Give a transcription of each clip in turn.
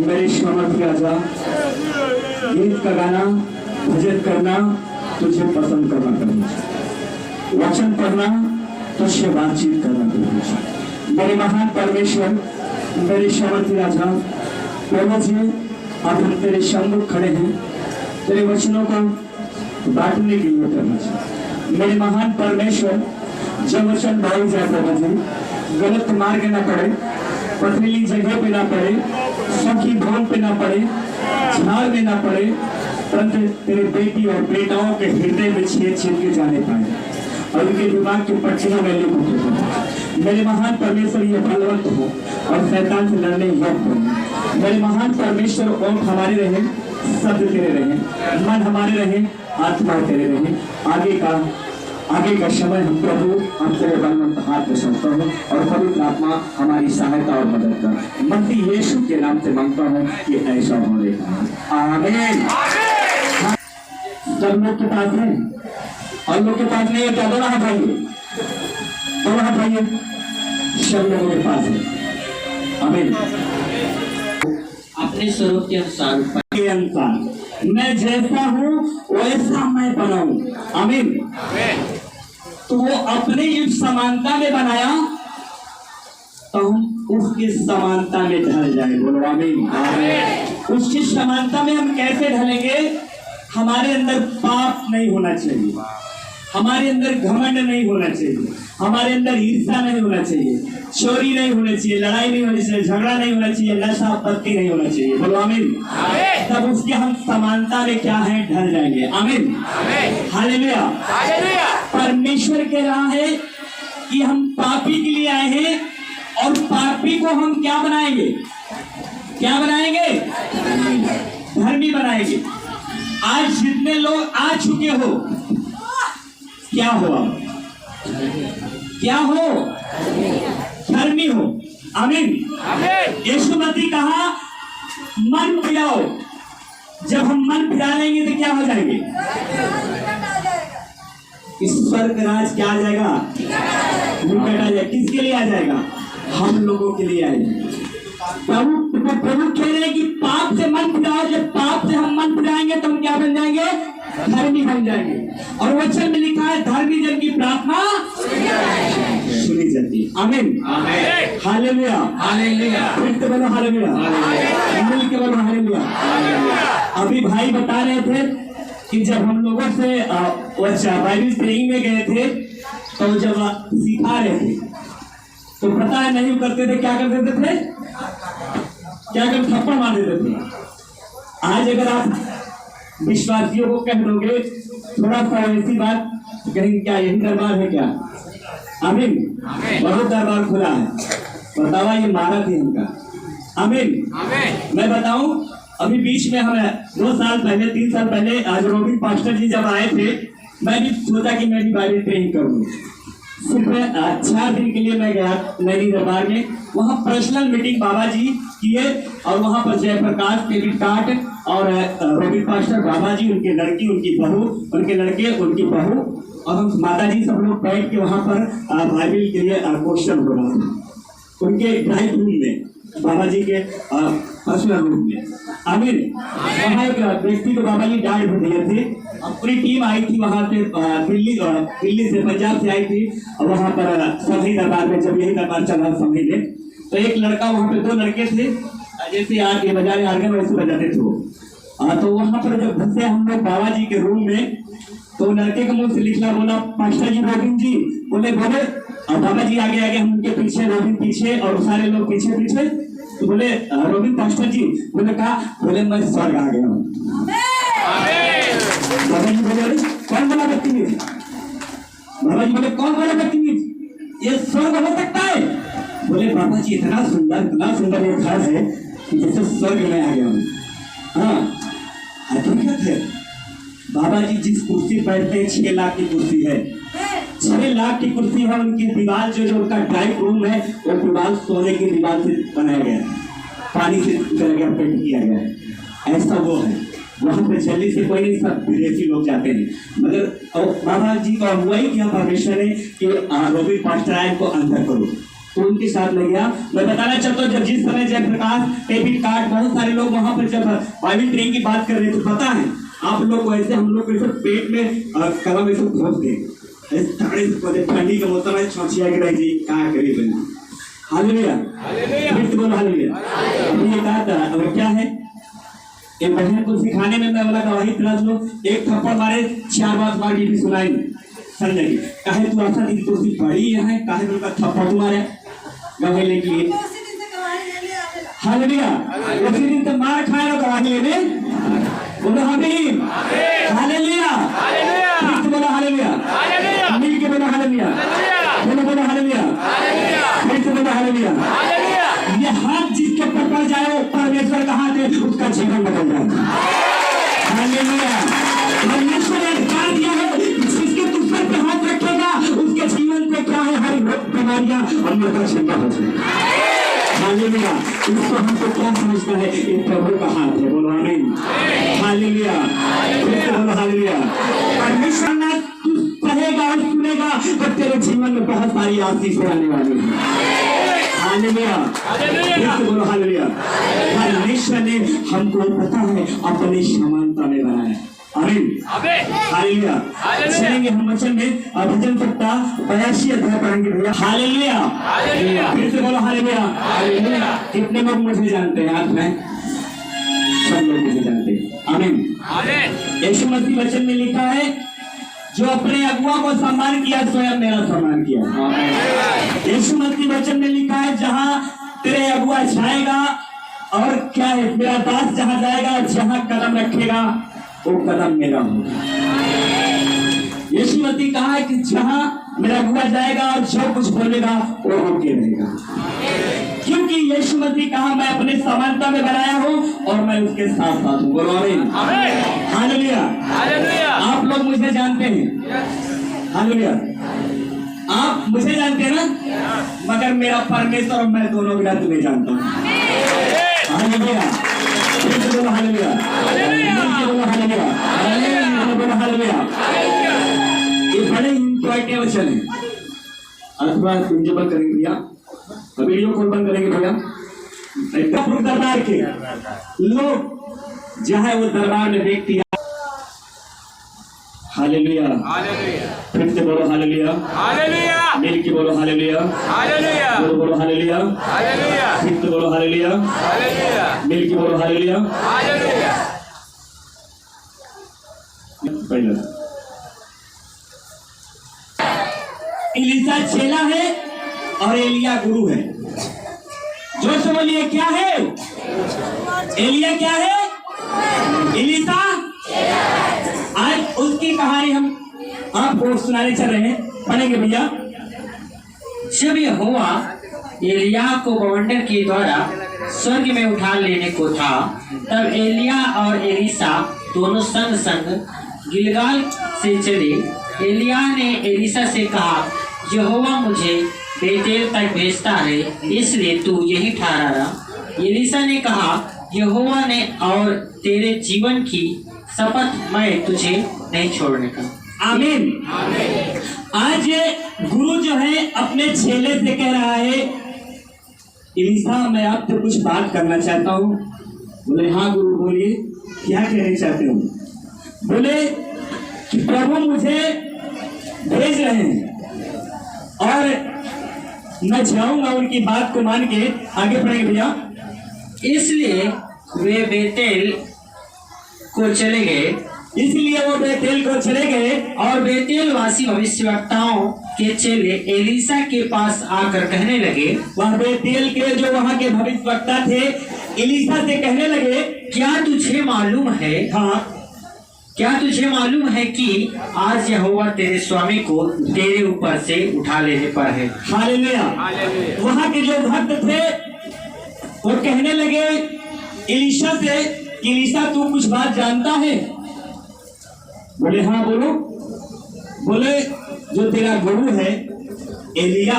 मेरे समर्थ राजा, गीत का गाना, भजन करना, तुझे पसंद करना करना, वचन पढ़ना, तुझसे बातचीत करना करना। मेरे महान परमेश्वर, मेरे समर्थ राजा, प्रभु जी, अब हम तेरे सम्मुख खड़े हैं, तेरे वचनों को बांटने के लिए करना चाहिए। मेरे महान परमेश्वर, जब वचन भाई जाए प्रभु जी, गलत मार्ग न पड़े, पथरीली जगह पे ना पड़े, सखी भवन पे ना पड़े, झाड़ में ना पड़े, परंतु तेरे बेटी और बेटाओं के हृदय में छेद छेद के जाने पाए और उनके दिमाग के पटरियों में लिख। मेरे महान परमेश्वर ये बलवंत हो और शैतान से लड़ने योग्य हो। मेरे महान परमेश्वर ओम हमारे रहे, शब्द तेरे रहे, मन हमारे रहे, आत्मा तेरे रहे। आगे का समय हम प्रभु हम तेरे बलवंत हाथ में सौंपता हूँ और पवित्र आत्मा हमारी सहायता और मदद कर। मसीह यीशु के नाम से मांगता हूँ कि ऐसा होने का। आमीन। सब लोग के पास है और लोग के पास नहीं है, क्या दोनों हाथ आइए, दोनों हाथ आइए, सब लोगों के पास है। आमीन। अपने स्वरूप के अनुसार मैं जैसा हूँ वैसा मैं बनाऊं। आमीन। तो वो अपने इस समानता में बनाया तो हम उसकी समानता में ढल जाए। बोलो आमीन। उसकी समानता में हम कैसे ढलेंगे? हमारे अंदर पाप नहीं होना चाहिए, हमारे अंदर घमंड नहीं होना चाहिए, हमारे अंदर ईर्ष्या नहीं होना चाहिए, चोरी नहीं होनी चाहिए, लड़ाई नहीं होनी चाहिए, झगड़ा नहीं होना चाहिए, नशा पत्ती नहीं होना चाहिए। बोलो आमीन। तब उसके हम समानता में क्या है, ढल जाएंगे। आमीन। हालेलुया। परमेश्वर कह रहा है कि हम पापी के लिए आए हैं और पापी को हम क्या बनाएंगे, क्या बनाएंगे? धर्मी बनाएंगे। आज जितने लोग आ चुके हो, क्या हो आप? क्या हो? धर्मी हो। आमीन। यीशु मसीह कहा मन फिराओ। जब हम मन फिरा लेंगे तो क्या हो जाएंगे? इस स्वर्ग राज क्या आ जाएगा? निकट आ जाएगा। किसके लिए आ जाएगा? हम लोगों के लिए आएगा। प्रभु कह रहे हैं कि पाप से मन फिराओ। जब पाप से हम मन फिराएंगे तो हम क्या बन जाएंगे? धर्मी बन जाएंगे। और वचन में लिखा है धर्मी जन की प्रार्थना सुनी जाती है। आमीन। हालेलुया। हालेलुया। फिर से बोलो हालेलुया। मिल के बोलो हालेलुया। अभी भाई बता रहे थे कि जब हम लोगों से बाइबल ट्रेनिंग में गए थे तो जब सिखा रहे थे तो पता है नहीं करते थे, क्या कर देते थे? क्या कर थप्पड़ मार देते थे। आज अगर आप विश्वासियों को कह दोगे थोड़ा सा ऐसी बात, कहेंगे क्या यही दरबार है क्या? आमीन। बहुत दरबार खुला है, बतावा ये मारा थी इनका। आमीन। मैं बताऊं, अभी बीच में हम 2 साल पहले 3 साल पहले आज रोबिन पास्टर जी जब आए थे, मैं भी सोचा कि मैं भी बाइबल ट्रेनिंग करूँ। सिर्फ 4 दिन के लिए मैं गया नैनी दरबार में। वहाँ पर्सनल मीटिंग बाबा जी किए और वहाँ पर जयप्रकाश डेविड काट और रोबिन पास्टर, बाबा जी, उनके लड़की, उनकी बहू, उनके लड़के, उनकी बहू और हम माता जी सब लोग बैठ के वहाँ पर बाइबल के लिए क्वेश्चन हो रहा था उनके ड्राइव रूम में, बाबा जी के पर्सनल रूम में। आमीन। वहाँ एक व्यक्ति को बाबा जी डांट दिए थे। पूरी टीम आई थी वहाँ से, दिल्ली से, पंजाब से आई थी और वहाँ पर समधी दरबार में, जब यही दरबार चला समधी में, तो एक लड़का, वहाँ पे 2 लड़के थे, जैसे आज ये बजाने आर्गन वैसे बजाते थे वो। तो वहाँ पर जब घुसे हम लोग बाबा जी के रूम में, तो लड़के के मुंह से निकला, बोला पास्टर जी, रोबिन जी, बोले और बाबा जी आगे आगे, हम उनके पीछे, रोबिन पीछे और सारे लोग पीछे पीछे। तो बोले रोबिन पास्टर जी, बोले कहा, बोले मैं स्वर्ग आ गया हूँ। बाबा जी बोले कौन बोला बदतमीज? बाबा जी बोले कौन बोला बदतमीज? ये स्वर्ग हो सकता है? बोले बाबा जी इतना सुंदर ये घर है कि जैसे स्वर्ग में आ गया हूँ। हाँ, हकीकत है। बाबा जी जिस कुर्सी बैठते हैं 6 लाख की कुर्सी है, 6 लाख की कुर्सी है। उनकी दीवार जो उनका ड्राइव रूम है, वो दीवार सोने की दीवार से बनाया गया है, पानी से पेंट किया गया है। ऐसा वो है। वहाँ पे जल्दी से कोई नहीं, सब विदेशी लोग जाते हैं। मगर बाबा जी को अगुवाई किया परमेश्वर ने कि रोबिन पास्टर आए को अंदर करो। तो उनके साथ लग गया। मैं बताना चाहता हूँ, जब जिस समय जयप्रकाश, डेविड कार्ड, बहुत सारे लोग वहां पर जब बाइबल ट्रेनिंग की बात कर रहे थे, पता है आप लोग को ऐसे, हम लोग को ऐसे पेट में कलम ऐसे घोंस दे, ठंडी का मौसम है, छौछिया के रही जी क्या करी बनी। हालेलुया, फिर से बोलो हालेलुया। अभी ये कहा था, अब क्या है, एक बहन को सिखाने में मैं बोला गवाही तलाश लो, एक थप्पड़ मारे 4 बार मार भी सुनाई संजय की, काहे तू आशा दी तो सी बड़ी है, काहे तुम का थप्पड़ मारे गवाही लेके। हालेलुया, उसी दिन तो मार खाए हो गवाही लेने, बोलो आमीन, हालेलुया, फिर से बोलो हालेलुया, मिल के बोलो हालेलुया, बोलो बोलो हालेलुया, फिर से बोलो हालेलुया। ये हाथ जिसके ऊपर पड़ जाए वो परमेश्वर का हाथ है, उसका जीवन बदल जाएगा। हालेलुया, परमेश्वर ने अधिकार दिया है, जिसके दूसरे पे हाथ रखेगा उसके जीवन पे क्या है, हर रोग बीमारियां अमृता क्षमा हो जाएगी। हालेलुया, इसको हमको क्या समझना है, ये प्रभु का हाथ है, बोलो आमीन, हालेलुया, फिर से बोलो हालेलुया। परमेश्वर ने तू कहेगा और सुनेगा तो तेरे जीवन में बहुत सारी आशीष आने वाली है। हालेलुया, फिर से बोलो हालेलुया। परमेश्वर ने हमको पता है अपनी समानता में बनाया, आमीन, हालेलुया। चलेंगे हम वचन में, भजन सप्ताह 82 अध्याय पढ़ेंगे भैया। हालेलुया, फिर से बोलो हालेलुया। कितने लोग मुझे जानते हैं? हाथ में सब लोग मुझे जानते हैं, आमीन। यीशु मसीह वचन में लिखा है, जो अपने अगुआ को सम्मान किया स्वयं मेरा सम्मान किया। यीशु मसीह वचन में लिखा है, जहां तेरे अगुआ जाएगा और क्या है, मेरा दास जहां जाएगा, जहां कदम रखेगा वो कदम मेरा होगा। यीशु मसीह कहा है कि जहां मेरा अगुआ जाएगा और जो कुछ बोलेगा वो होके रहेगा, क्योंकि यीशु मसीह कहा मैं अपने समानता में बनाया हूँ और मैं उसके साथ साथ हूँ। बोलो आमीन, हालेलुया। आप लोग मुझे जानते हैं, हालेलुया, आप मुझे जानते हैं ना, मगर मेरा परमेश्वर और मैं दोनों बिना तुम्हें जानता हूँ। हालेलुया, फिर से बोलो हालेलुया, बोलो हालेलुया, बोलो हालेलुया। ये बड़े इंपॉर्टेंट वचन है। अथवा प्रिंसिपल करेंगे भैया, वीडियो कॉल बंद करेंगे भैया। दरबार के लोग जहाँ वो दरबार में व्यक्ति, हालेलुया, फिर से बोलो हालेलुया, मिल के बोलो हालेलुया, बोलो बोलो हालेलुया, फिर से बोलो हालेलुया, मिल के बोलो हालेलुया। एलीशा चेला है और एलिया गुरु है। जो से बोलिए क्या है? एलिया क्या है? एलीशा। आज उसकी कहानी हम आपको सुनाने चल रहे हैं, पढ़ेंगे भैया। जब यहोवा एलिया को बवंडर के द्वारा स्वर्ग में उठा लेने को था, तब एलिया और एलीशा दोनों संग संग गिलगाल से चले। एलिया ने एलीशा से कहा, यहोवा मुझे बेतेल तक भेजता है, इसलिए तू यही ठहरा रहा। एलीशा ने कहा, यहोवा ने और तेरे जीवन की शपथ, मैं तुझे नहीं छोड़ने का। आमीन। आज गुरु जो है अपने चेले से कह रहा है, एलीशा मैं आपसे कुछ बात करना चाहता हूँ। बोले हाँ गुरु बोलिए, क्या कहना चाहते हो? बोले कि प्रभु मुझे भेज रहे हैं और मैं जाऊंगा उनकी बात को मान के। आगे पढ़ेंगे भैया। इसलिए वे बेतेल को चले गए। इसलिए वो बेतेल को चले गए और बेतेल वासी भविष्यवक्ताओं के चेले एलीशा के पास आकर कहने लगे, वह बेतेल के जो वहाँ के भविष्यवक्ता थे एलीशा से कहने लगे, क्या तुझे मालूम है, हाँ क्या तुझे मालूम है कि आज यहोवा तेरे स्वामी को तेरे ऊपर से उठा लेने पर है। हालेलुया। वहाँ के जो भक्त थे वो कहने लगे एलीशा से, एलीशा तू कुछ बात जानता है? बोले हाँ बोलो। बोले जो तेरा गुरु है एलिया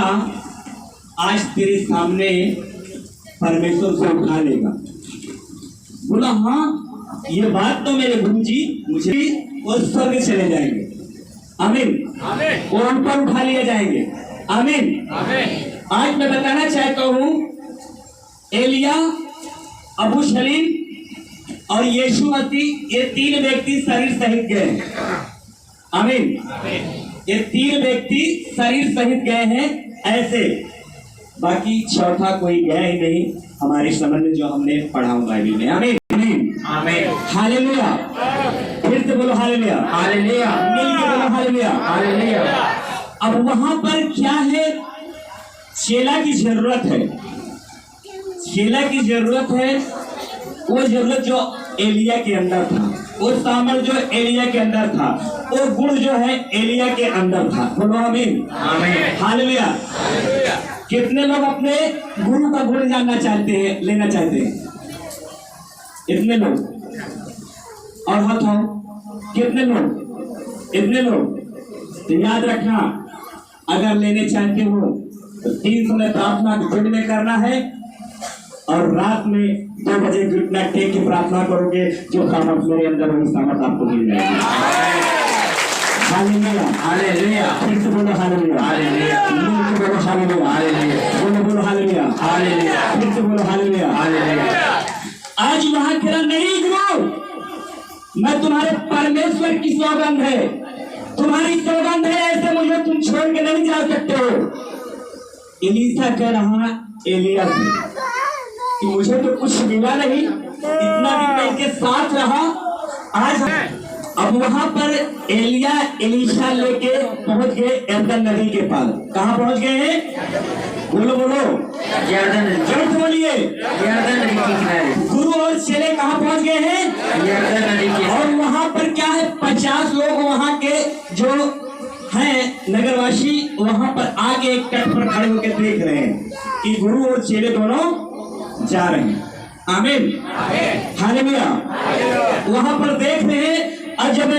आज तेरे सामने परमेश्वर से उठा लेगा। बोला हाँ ये बात तो मेरे गुरु जी मुझे, वो स्वर्ग चले जाएंगे, आमीन, वो ऊपर उठा लिए जाएंगे, आमीन। आज मैं बताना चाहता हूं, एलिया, अबू सलीम और यीशु मसीह, ये तीन व्यक्ति शरीर सहित गए। आमीन। ये तीन व्यक्ति शरीर सहित गए हैं ऐसे, बाकी चौथा कोई गया ही नहीं हमारे समझ में, जो हमने पढ़ा हूं बाइबल में। आमीन आमीन हालेलुया। फिर से बोलो हालेलुया हालेलुया, मिल के बोलो हालेलुया हालेलुया। अब वहां पर क्या है, चेला की जरूरत है, चेला की जरूरत है। वो जरूरत जो एलिया के अंदर था, वो सामर्थ जो एलिया के अंदर था, वो गुण जो है एलिया के अंदर था। बोलो आमीन आमीन हालेलुया। कितने लोग अपने गुरु का गुण जानना चाहते हैं, लेना चाहते हैं? इतने लोग, और हाथ उठाओ, कितने लोग? इतने लोग। तो याद रखना, अगर लेने चाहते हो तो 3 समय प्रार्थना दिन में करना है, और रात में 2 बजे घुटना टेक के प्रार्थना करोगे, जो सामर्थ मेरे अंदर वही सामर्थ आपको मिल जाएगी। Hallelujah hallelujah. फिर से बोलो हालेलुया हालेलुया, बोलो हालेलुया हालेलुया, बोलो हालेलुया हालेलुया, फिर से बोलो हालेलुया हालेलुया। आज वहां कह नहीं गुरु, मैं तुम्हारे परमेश्वर की सौगंध है, तुम्हारी सौगंध है, ऐसे मुझे तुम छोड़ के नहीं जा सकते हो। एलीशा कह रहा एलिया से कि मुझे तो कुछ मिला नहीं, इतना दिन मैं इनके साथ रहा। आज अब वहां पर एलिया एलीशा लेके पहुंच गए यरदन नदी के पार। कहाँ पहुंच गए हैं? बोलो बोलो, यरदन नदी। जोर से बोलिए, यरदन नदी के किनारे। गुरु और चेले कहाँ पहुंच गए हैं? यरदन नदी के। और वहां पर क्या है, 50 लोग वहां के जो हैं नगरवासी, वहां पर आगे एक तट पर खड़े होकर देख रहे हैं कि गुरु और चेले दोनों जा रहे हैं। आमीन हालेलुया। वहां पर देख रहे हैं, और जब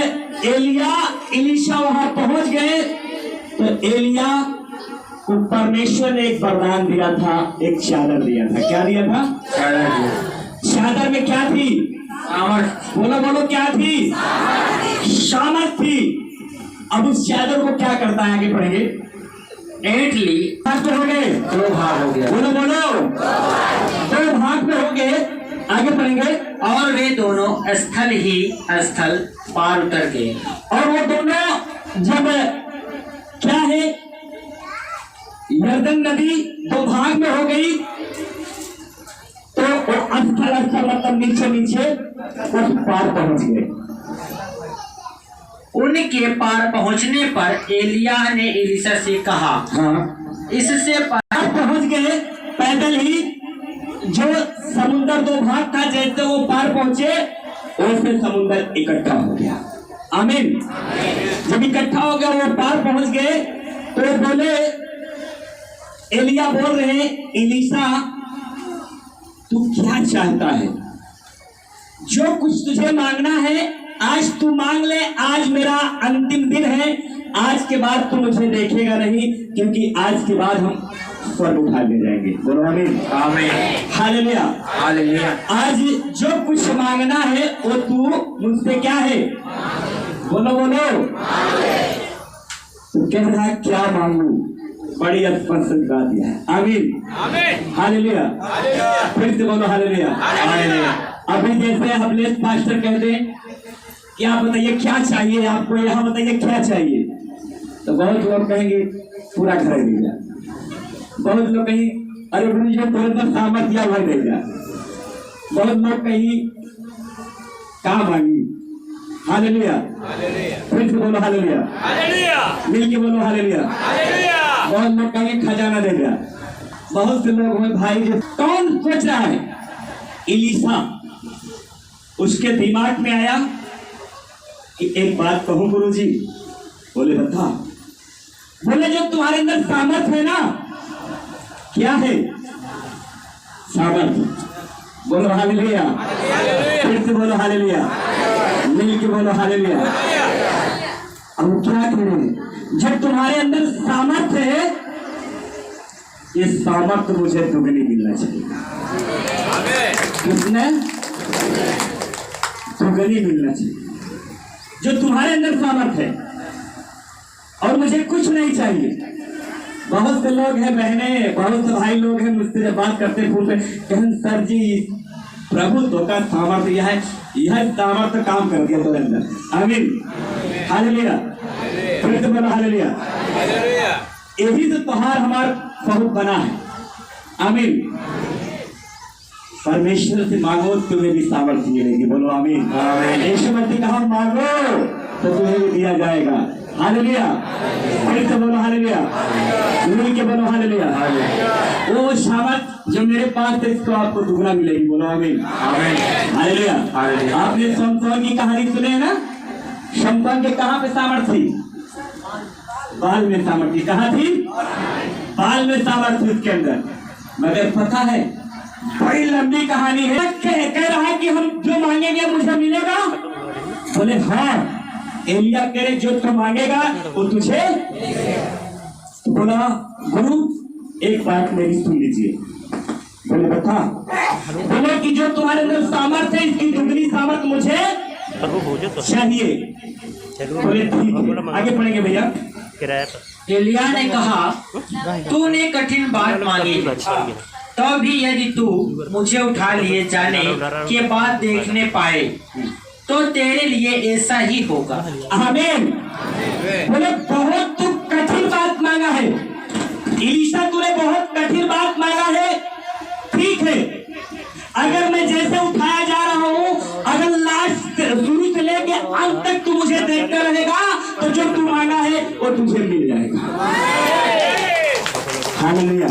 एलिया एलीशा वहां पहुंच गए तो एलिया को परमेश्वर ने एक वरदान दिया था, एक चादर दिया था। क्या दिया था? चादर में क्या थी? सामर्थ। बोलो बोलो, क्या थी? सामर्थ थी। अब उस चादर को क्या करता है, आगे पढ़ेंगे। 8 भाग में हो गए, 2 भाग हो गया। बोलो बोलो, 2 भाग में हो गए, आगे पढ़ेंगे। और वे दोनों स्थल ही स्थल पार उतर गए। और वो दोनों जब क्या है, यरदन नदी 2 भाग में हो गई, तो वो स्थल स्थल मतलब नीचे नीचे उस पार पहुंच गए। उनके पार पहुंचने पर एलिया ने एलीशा से कहा, हाँ, इससे पार पहुंच गए पैदल ही। जो समुद्र 2 भाग था, जैसे वो पार पहुंचे वैसे समुद्र इकट्ठा हो गया। आमीन। जब इकट्ठा हो गया, वो पार पहुंच गए, तो बोले, एलिया बोल रहे हैं, एलीशा तू क्या चाहता है? जो कुछ तुझे मांगना है आज तू मांग ले, आज मेरा अंतिम दिन है, आज के बाद तू मुझे देखेगा नहीं, क्योंकि आज के बाद हम स्वर्ग उठा ले जाएंगे। बोलो आमीन आमीन हालेलुया हालेलुया। आज जो कुछ मांगना है वो तू मुझसे क्या है? बोलो बोलो। तो कह रहा है क्या मांगू? बड़ी स्पष्ट गा दिया है। आमीन आमीन हालेलुया। फिर से बोलो हालेलुया हालेलुया। अभी जैसे हमने पास्टर कहते हैं कि आप बताइए क्या चाहिए आपको, यहाँ बताइए क्या चाहिए, तो बहुत लोग कहेंगे पूरा घर दीजिए। बहुत लोग कहीं अरे गुरु जी तुरंत सामर्थ्य भर देगा। बहुत लोग कहीं कहाँ मांगी। हालेलुया। फिर से बोलो हालेलुया हालेलुया, मिल के बोलो हालेलुया हालेलुया। बहुत लोग कहीं खजाना देगा। बहुत से लोग हैं भाई, जो कौन सोच रहा है? एलीशा, उसके दिमाग में आया कि एक बात कहूं गुरु जी। बोले बता। बोले जो तुम्हारे अंदर सामर्थ है ना, क्या है? सामर्थ। बोलो हालेलुया। फिर से बोलो हालेलुया, मिल के बोलो हालेलुया। अब क्या करें? जब तुम्हारे अंदर सामर्थ है, ये सामर्थ मुझे दुगनी मिलना चाहिए। किसने? दुगनी मिलना चाहिए। जो तुम्हारे अंदर सामर्थ है, और मुझे कुछ नहीं चाहिए। बहुत से लोग हैं बहने, बहुत से भाई लोग हैं मुझसे जब बात करते पूछते कहन सर जी प्रभु तो का सामर्थ्य यह सामर्थ्य काम कर दिया तो अंदर। आमीन, हालेलुया, फिर से बोलो हालेलुया। यही तो त्योहार हमारा स्वरूप बना है। आमीन। परमेश्वर से मांगो तुम्हें भी सामर्थ्य मिलेगी, बोलो आमीन। यीशु मसीह कहा मांगो तो तुम्हें भी दिया जाएगा। हालेलुया, फिर से बोलो हालेलुया, मिल के बोलो हालेलुया। वो सामर्थ जो मेरे पास है इसको आपको दुगना मिलेगी, बोलो आमीन। हालेलुया। आपने शमशोन की कहानी सुने है ना? शमशोन के कहाँ पे सामर्थ थी? बाल में सामर्थ थी। कहाँ थी? बाल में सामर्थ थी उसके अंदर। मगर पता है बड़ी लंबी कहानी है। कह रहा है कि हम जो मांगेंगे मुझे मिलेगा। बोले हाँ। एलिया कह रहे जो तू मांगेगा वो तुझे। तो बोला गुरु एक बात मेरी सुन लीजिए। बोले बता। बोले कि जो तुम्हारे अंदर सामर्थ है इसकी दुगनी सामर्थ मुझे चाहिए। बोले ठीक है, आगे पढ़ेंगे भैया। एलिया ने कहा तूने कठिन बात मांगी, तो भी यदि तू मुझे उठा लिए जाने के बाद देखने पाए तो तेरे लिए ऐसा ही होगा। आमीन। बोले बहुत तू कठिन बात मांगा है एलीशा, तूने बहुत कठिन बात मांगा है। ठीक है, अगर मैं जैसे उठाया जा रहा हूँ, अगर लास्ट शुरू से लेके अंत तक तू मुझे देखता रहेगा तो जो तू मांगा है वो तुझे मिल जाएगा। हालेलुया,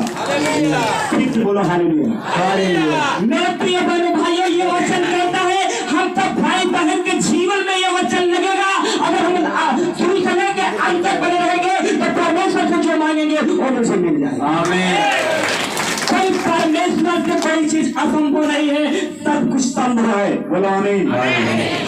ठीक से बोलो हालेलुया। हालेलुया। मेरे प्रिय बहनों भाइयों, ये वचन कहता है हम सब भाई बहन के जीवन में ये वचन लगेगा। अगर हम शुरू से लेके अंत तक बने रहेंगे तो परमेश्वर से जो मांगेंगे वो मुझे मिल जाएगा। आमीन। कोई परमेश्वर से कोई चीज असंभव नहीं है, सब कुछ संभव है, बोलो आमीन।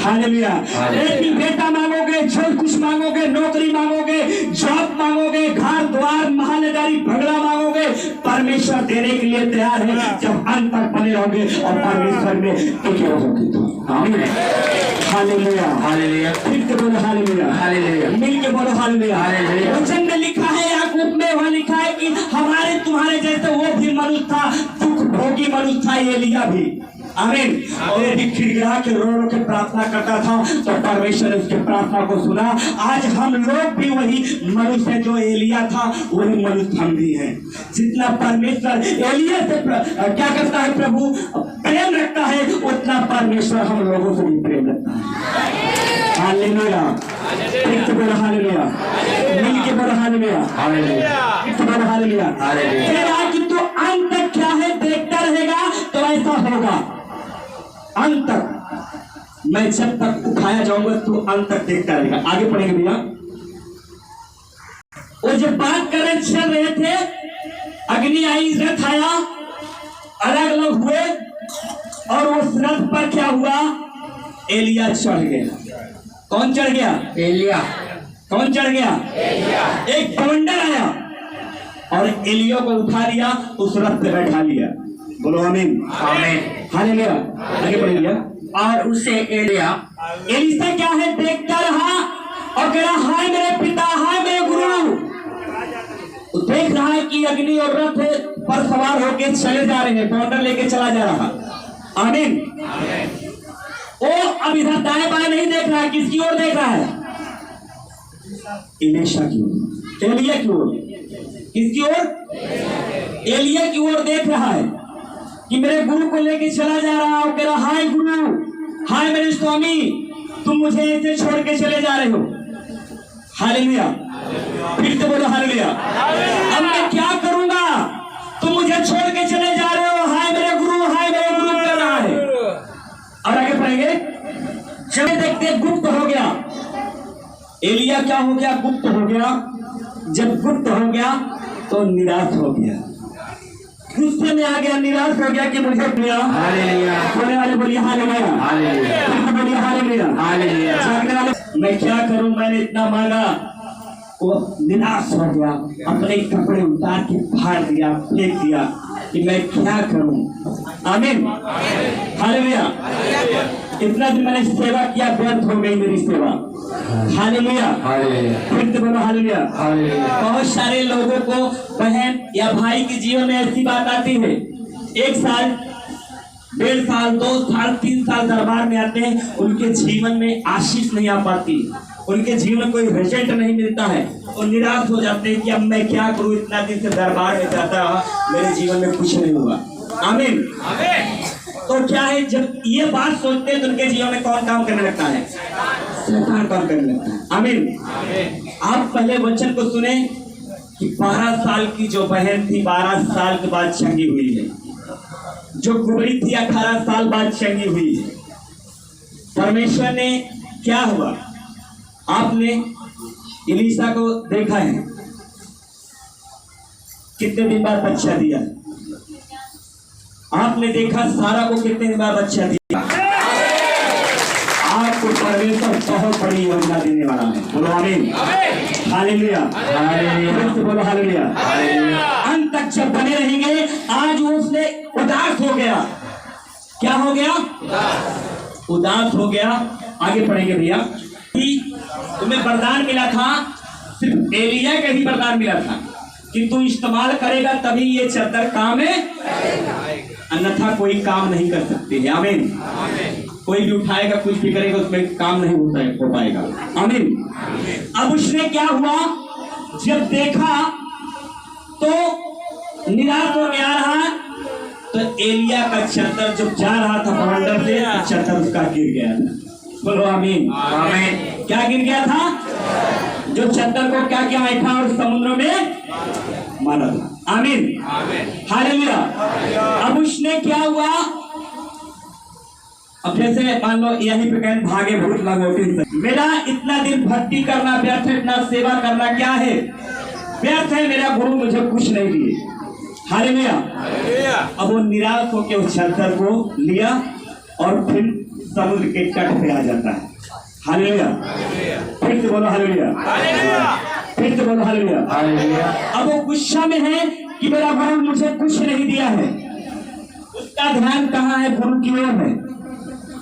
हालेलुया। बेटी बेटा मांगोगे, जो कुछ मांगोगे, नौकरी मांगोगे, जॉब मांगोगे, घर द्वार महलदारी भगड़ा मांगोगे, परमेश्वर देने के लिए तैयार है जब अंत तक बने रहोगे और परमेश्वर में टिके रहोगे तो। आमीन। हालेलुया। हालेलुया। फिर से बोलो हालेलुया। हालेलुया। मिल के बोलो हालेलुया। हालेलुया। वचन में लिखा है, याकूब में वहाँ लिखा है कि हमारे तुम्हारे जैसे वो भी मनुष्य था, दुख भोगी मनुष्य था एलिया भी। आमीन। और यदि खिड़खिड़ा के रो रो के प्रार्थना करता था तो परमेश्वर ने उसकी प्रार्थना को सुना। आज हम लोग भी वही मनुष्य जो एलिया था वही मनुष्य हम भी हैं। जितना परमेश्वर एलिया से क्या करता है, प्रभु प्रेम रखता है, उतना परमेश्वर हम लोगों से भी प्रेम रखता है। हालेलुया। एक तो बोलो हालेलुया, मिल के बोलो हालेलुया। बोलो हालेलुया। कि तू अंत तक क्या है देखता रहेगा तो ऐसा होगा। अंत तक मैं जब तक उठाया जाऊंगा तू अंत तक देखता रहेगा। आगे पढ़ेंगे भैया। वो जब बात कर रहे चल रहे थे, अग्नि आई, रथ आया, अलग अलग हुए और उस रथ पर क्या हुआ, एलिया चढ़ गया। कौन चढ़ गया? एलिया। कौन चढ़ गया? एलिया। एक बवंडर आया और एलिया को उठा लिया, उस रथ पे बैठा लिया। बोलो आमीन। आमीन। हालेलुया। आगे बढ़िए। और उसे एलिशा क्या है देखता रहा और कह रहा हाय मेरे पिता, हाय मेरे गुरु। तो देख रहा है कि अग्नि और रथ पर सवार होके चले जा रहे हैं, बवंडर लेके चला जा रहा। आमीन। वो अब इधर दाएं बाएं नहीं देख रहा है, किसकी ओर देख रहा है? एलीशा की ओर, एलिया की ओर। किसकी ओर? एलिया की ओर देख रहा है कि मेरे गुरु को लेके चला जा रहा हूं। कह रहा हाय गुरु, हाय मेरे स्वामी, तुम मुझे ऐसे छोड़ के चले जा रहे हो। हालेलुया। फिर से बोलो हालेलुया। अब मैं क्या करूंगा, तुम मुझे छोड़ के चले जा रहे हो। हाय मेरे गुरु, हाय मेरे गुरु कर रहा है। और आगे पढ़ेंगे। चले देखते गुप्त हो गया। एलिया क्या हो गया? गुप्त हो गया। जब गुप्त हो गया तो निराश हो गया, गुस्से में आ गया, निराश हो गया कि मुझे मिला। हालेलुया। बोले वाले बोलिए हालेलुया। हालेलुया। बोलिए हालेलुया। हालेलुया। जागने वाले मैं क्या करूं, मैंने इतना मांगा। वो निराश हो गया, अपने कपड़े उतार के फाड़ दिया, फेंक दिया। कि मैं क्या करूं। आमीन, हालेलुया। इतना दिन मैंने सेवा किया, व्यर्थ हो गई मेरी सेवा। हालेलुया, फिर से बोलो हालेलुया। बहुत सारे लोगों को बहन या भाई के जीवन में ऐसी बात आती है, 1 साल 1.5 साल 2 साल 3 साल दरबार में आते हैं, उनके जीवन में आशीष नहीं आ पाती, उनके जीवन कोई रिजल्ट नहीं मिलता है, और निराश हो जाते हैं कि अब मैं क्या करूं, इतना दिन से दरबार में जाता रहा, मेरे जीवन में कुछ नहीं हुआ। आमीन। तो क्या है, जब ये बात सोचते हैं तो उनके जीवन में कौन काम करने लगता है? शैतान काम करने लगता है। आमीन। आप पहले वचन को सुने कि 12 साल की जो बहन थी 12 साल के बाद चंगी हुई है, जो कुबड़ी थी 18 साल बाद चंगी हुई है। परमेश्वर ने क्या हुआ, आपने एलीशा को देखा है, कितने दिन बाद बच्चा दिया। आपने देखा सारा को कितने दिन बाद बच्चा दिया। आपको परमेश्वर बहुत बड़ी योजना देने वाला है। बोलो आमीन, हालेलुया, बोलो हालेलुया। अंत तक जब बने रहेंगे। आज उसने उदास हो गया। क्या हो गया? उदास हो गया। आगे पढ़ेंगे भैया। कि तुम्हें वरदान मिला था, सिर्फ एलिया का ही वरदान मिला था कि तू इस्तेमाल करेगा तभी ये चद्दर काम है, अन्यथा कोई काम नहीं कर सकते है। आमीन। कोई भी उठाएगा, कुछ भी करेगा, उसमें काम नहीं हो पाएगा। आमीन। अब उसने क्या हुआ, जब देखा तो निराश हो गया रहा। तो एलिया का चद्दर जब जा रहा था बवंडर से, चद्दर उसका गिर गया था। बोलो आमीन। आमीन। क्या गिर गया था? जो चद्दर को क्या किया, ऐठा और समुद्र में मारा था। आमीन, हालेलुया। अब उसने क्या हुआ, अब जैसे मान लो यहीं पे कहें भागे भूत लंगोटी से, मेरा इतना दिन भक्ति करना व्यर्थ है, इतना सेवा करना क्या है, व्यर्थ है, मेरा गुरु मुझे कुछ नहीं दिए। हालेलुया। अब वो निराश होकर उस चद्दर को लिया और फिर समुद्र के तट पे आ जाता है। हालेलुया। फिर से बोलो हालेलुया। फिर से बोलो हालेलुया। अब वो गुस्सा में है कि मेरा गुरु मुझे कुछ नहीं दिया है। उसका ध्यान कहाँ है? गुरु की ओर है।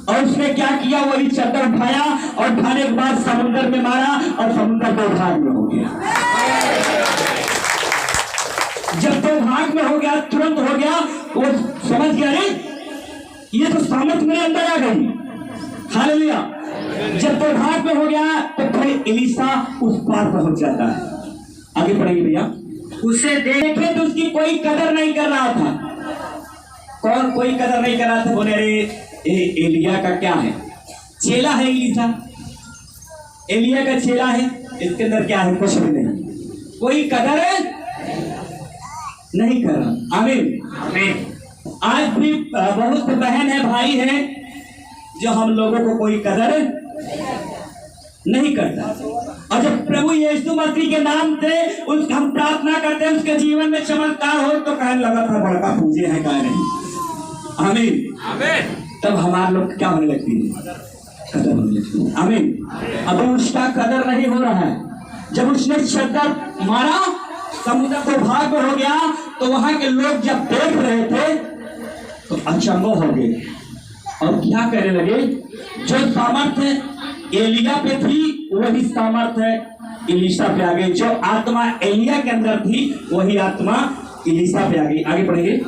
और उसने क्या किया, वही चद्दर उठाया और उठाने के बाद समुद्र में मारा और समुद्र 2 भाग में हो गया। जब 2 भाग में हो गया, तुरंत हो गया, वो समझ गया रे ये तो सामर्थ मेरे अंदर आ गई। हालेलुया। जब 2 भाग में हो गया तो फिर एलीशा उस पार पहुंच जाता है। आगे पढ़ेंगे भैया। उसे देखे तो उसकी कोई कदर नहीं कर रहा था। कौन कोई कदर नहीं कर रहा था? बोले अरे एलिया का क्या है, चेला है एलीशा, एलिया का चेला है, इसके अंदर क्या है? कुछ भी नहीं, कोई कदर नहीं कर रहा। आमीन। आज भी बहुत बहन है, भाई है, जो हम लोगों को कोई कदर नहीं करता। और जब प्रभु यीशु मसीह के नाम से हम प्रार्थना करते हैं, उसके जीवन में चमत्कार हो तो कहने लगा था बड़का पूजे है, कह नहीं। आमीन। तब हमारे लोग क्या होने लगती है? कदर होने लगती है। आमीन। अब उसका कदर नहीं हो रहा है। जब उसने चद्दर मारा, समुद्र 2 भाग में हो गया, तो वहां के लोग जब देख रहे थे तो अचंभव हो गए और क्या कहने लगे, जो सामर्थ्य एलिया पे थी वही सामर्थ्य एलीशा पे आ गई। जो आत्मा एलिया के अंदर थी वही आत्मा एलीशा पे आ गई। आगे पढ़ेंगे।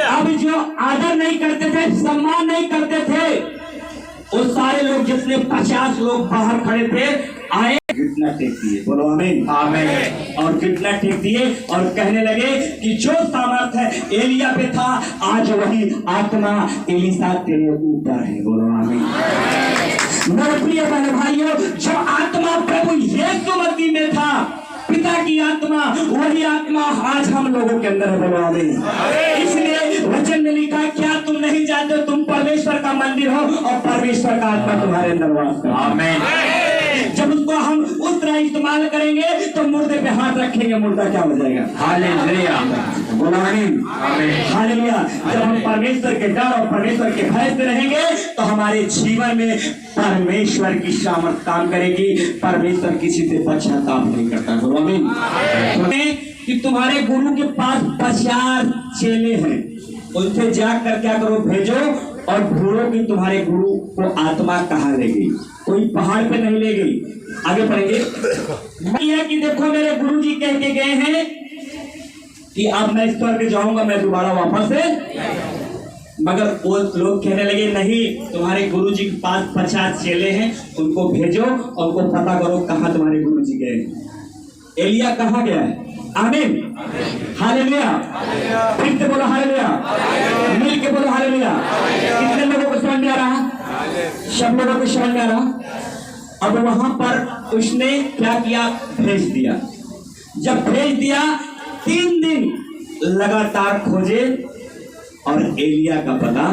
अब जो आदर नहीं करते थे, सम्मान नहीं करते थे, वो सारे लोग, जितने 50 लोग बाहर खड़े थे, आए, घुटना टेक दिए। बोलो आमीन। आमीन। और घुटना टेक दिए और कहने लगे कि जो सामर्थ्य एलिया पे था, आज वही आत्मा एलीशा तेरे ऊपर है। बोलो आमीन। मेरे प्रिय बहन भाइयों, जो आत्मा प्रभु यीशु मसीह में था, पिता की आत्मा, वही आत्मा आज हम लोगों के अंदर है। बोलो आमीन। इसलिए वचन में लिखा, क्या तुम नहीं जानते तुम परमेश्वर का मंदिर हो और परमेश्वर का आत्मा तुम्हारे अंदर वास करता है। आमीन। जब उसको हम उस तरह इस्तेमाल करेंगे तो मुर्दे पे हाथ रखेंगे, मुर्दा क्या हो जाएगा? हालेलुया। बोलो आमीन। हालेलुया। जब हम परमेश्वर के डर और परमेश्वर के भय से रहेंगे तो हमारे जीवन में परमेश्वर की सामर्थ काम करेगी। परमेश्वर किसी से पश्चाताप नहीं करता। बोलो आमीन। कि तुम्हारे गुरु के पास 50 चेले हैं, उनसे जाकर क्या करो, भेजो और ढूंढो कि तुम्हारे गुरु को आत्मा कहाँ ले गई। कोई पहाड़ पे नहीं ले गई। आगे पढ़ेंगे। यह कि देखो मेरे गुरु जी कह के गए हैं कि अब मैं स्वर्ग जाऊंगा, मैं दोबारा वापस से। मगर वो लोग कहने लगे नहीं, तुम्हारे गुरु जी के पास 50 चेले हैं, उनको भेजो और उनको पता करो कहाँ तुम्हारे गुरु जी गए। एलिया कहाँ गया है? आमीन, हालेलुया। फिर से बोलो हालेलुया, मिल के बोलो हालेलुया। कितने लोगों को समझ में आ रहा? सब लोगों को समझ में आ रहा। अब वहां पर उसने क्या किया, भेज दिया। जब भेज दिया 3 दिन लगातार खोजे और एलिया का पता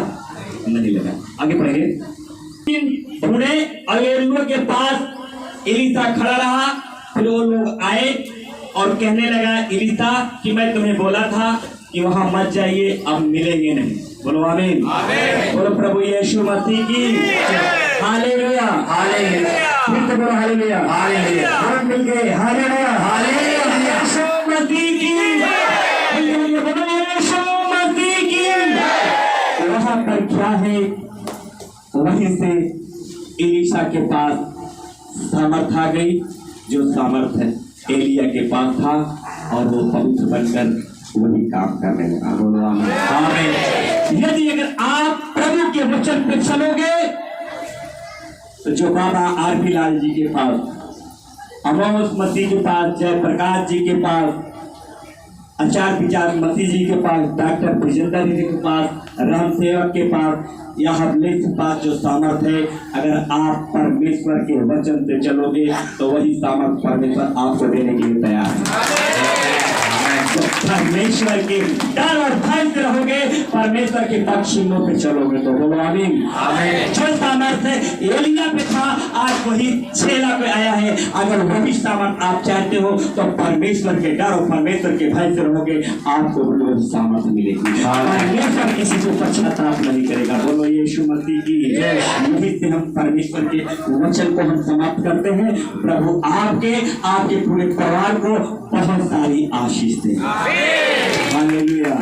नहीं लगा। आगे पढ़ेंगे। ढूंढे और एलिया के पास एलिसा खड़ा रहा। फिर वो लोग आए और कहने लगा एलिसा कि मैं तुम्हें बोला था कि वहां मत जाइए, अब मिलेंगे नहीं। बोलो आमीन, बोलो प्रभु यीशु मसीह की हालेलुया, हालेलुया। फिर से बोलो हालेलुया, हालेलुया। हम मिल गए, हालेलुया, हालेलुया। यीशु मसीह की, बोलो यीशु मसीह की। वहां पर क्या है, वहीं से एलिशा के पास सामर्थ आ गई, जो सामर्थ एलिया के पास था, और वो पवित्र बनकर वही काम करने लगा। बोलो आमीन। यदि अगर आप प्रभु के वचन पे चलोगे तो जो बाबा आर.पी. लाल जी के पास, अमोस मसीह के पास, जयप्रकाश जी के पास, आचार्य विचार मसीह जी के पास, डॉक्टर विजेंद्र जी के पास, राम सेवक के पास, या हबले के पास जो सामर्थ है, अगर आप परमेश्वर के वचन से चलोगे तो वही सामर्थ परमेश्वर आपको देने के लिए तैयार है। परमेश्वर के डर और भय से रहोगे, परमेश्वर के पक्षियों पे चलोगे तो बोलो आमीन। जो सामर्थ्य एलिया पे था आज वही छेला पे आया है। अगर वही सामर्थ्य आप चाहते हो तो परमेश्वर के डर और परमेश्वर के भय से रहोगे, आपको वही सामर्थ्य मिलेगी। परमेश्वर किसी को पश्चाताप नहीं करेगा। बोलो यीशु मसीह की जय। यही से हम परमेश्वर के वचन को हम समाप्त करते हैं। प्रभु आपके पूरे परिवार को बहुत सारी आशीष दे। हालेलुया।